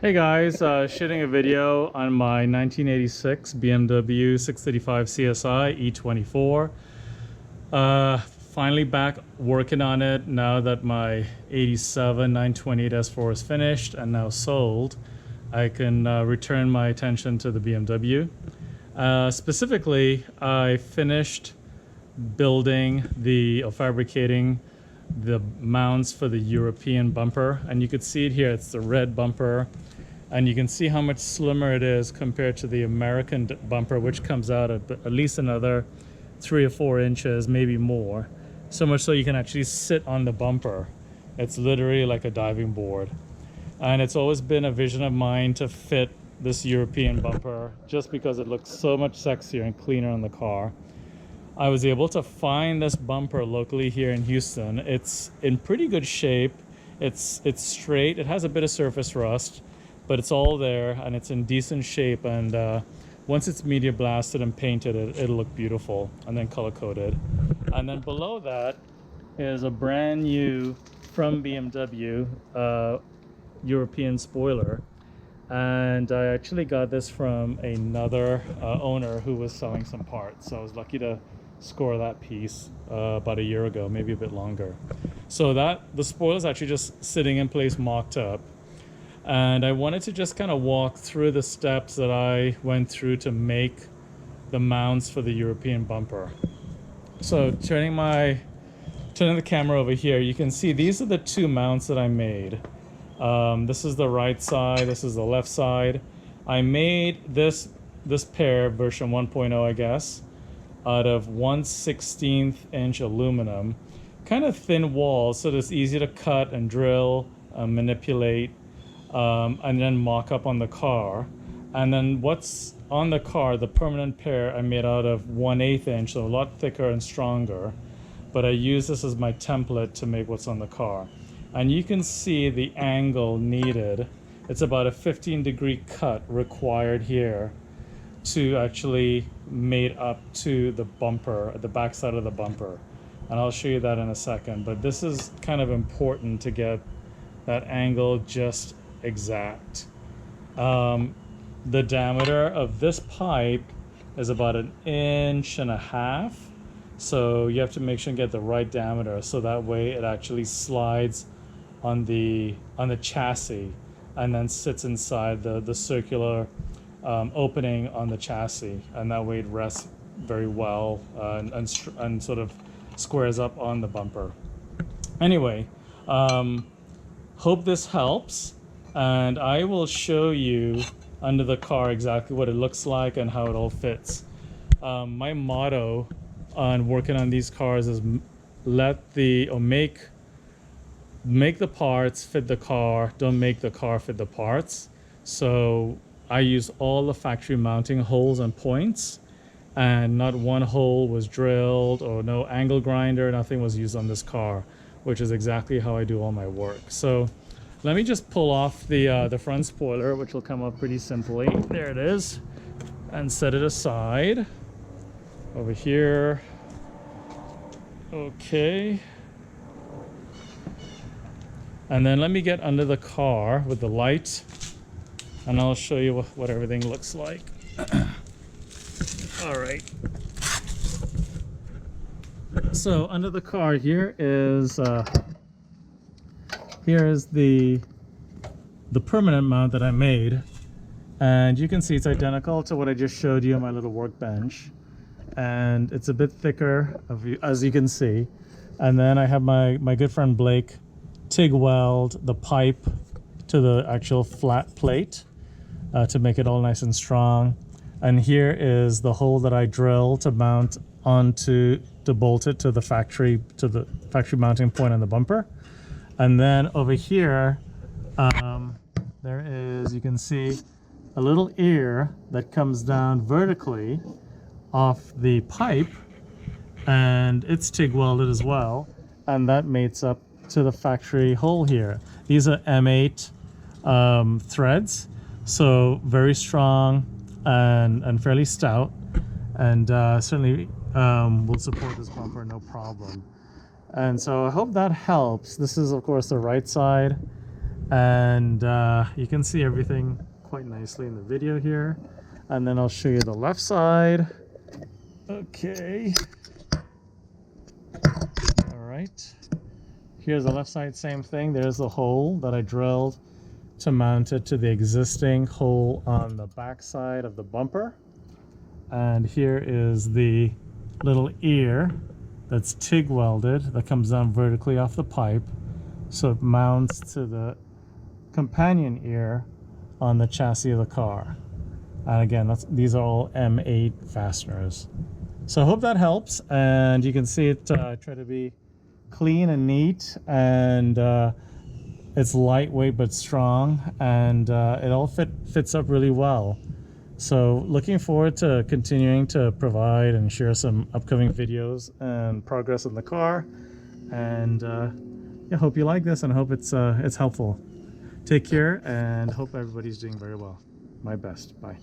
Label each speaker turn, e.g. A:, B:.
A: Hey guys, shooting a video on my 1986 BMW 635 CSI E24. Finally back working on it now that my 87 928 S4 is finished and now sold. I can return my attention to the BMW. Specifically, I finished building fabricating the mounts for the European bumper, and you could see it here. It's the red bumper, and you can see how much slimmer it is compared to the American bumper, which comes out at least another 3 or 4 inches, maybe more. So much so you can actually sit on the bumper. It's literally like a diving board. And it's always been a vision of mine to fit this European bumper just because it looks so much sexier and cleaner on the car. I was able to find this bumper locally here in Houston. It's in pretty good shape. It's straight. It has a bit of surface rust, but it's all there and it's in decent shape. And once it's media blasted and painted, it'll look beautiful, and then color coded. And then below that is a brand new from BMW European spoiler. And I actually got this from another owner who was selling some parts. So I was lucky to score that piece about a year ago, maybe a bit longer. So the spoiler is actually just sitting in place, mocked up. And I wanted to just kind of walk through the steps that I went through to make the mounts for the European bumper. So turning the camera over here, you can see these are the two mounts that I made. This is the right side, this is the left side. I made this pair, version 1.0, I guess, out of 1/16 inch aluminum. Kind of thin walls, so it's easy to cut and drill, manipulate, and then mock up on the car. And then what's on the car, the permanent pair, I made out of 1/8 inch, so a lot thicker and stronger. But I use this as my template to make what's on the car. And you can see the angle needed. It's about a 15-degree cut required here to actually mate up to the bumper, the back side of the bumper. And I'll show you that in a second. But this is kind of important to get that angle just exact. The diameter of this pipe is about 1.5 inches. So you have to make sure you get the right diameter, so that way it actually slides on the chassis and then sits inside the circular opening on the chassis, and that way it rests very well and sort of squares up on the bumper. Anyway, hope this helps, and I will show you under the car exactly what it looks like and how it all fits. My motto on working on these cars is make the parts fit the car, don't make the car fit the parts. So I use all the factory mounting holes and points, and not one hole was drilled, or no angle grinder, nothing was used on this car, which is exactly how I do all my work. So let me just pull off the front spoiler, which will come up pretty simply. There it is, and set it aside over here. Okay. And then let me get under the car with the light, and I'll show you what everything looks like. All right. So under the car here is the permanent mount that I made, and you can see it's identical to what I just showed you on my little workbench, and it's a bit thicker, as you can see. And then I have my good friend Blake TIG weld the pipe to the actual flat plate to make it all nice and strong. And here is the hole that I drilled to mount onto, to bolt it to the factory mounting point on the bumper. And then over here, there is, you can see, a little ear that comes down vertically off the pipe, and it's TIG welded as well, and that mates up to the factory hole here. These are M8 threads, so very strong and fairly stout, and certainly will support this bumper no problem. And so I hope that helps. This is of course the right side, And you can see everything quite nicely in the video here. And then I'll show you the left side. Okay. All right. Here's the left side, same thing. There's the hole that I drilled to mount it to the existing hole on the back side of the bumper. And here is the little ear that's TIG welded that comes down vertically off the pipe, so it mounts to the companion ear on the chassis of the car. And again, these are all M8 fasteners. So I hope that helps, and you can see it try to be clean and neat, and it's lightweight but strong, and it all fits up really well. So looking forward to continuing to provide and share some upcoming videos and progress in the car. And yeah, hope you like this, and I hope it's helpful. Take care, and hope everybody's doing very well. My best. Bye.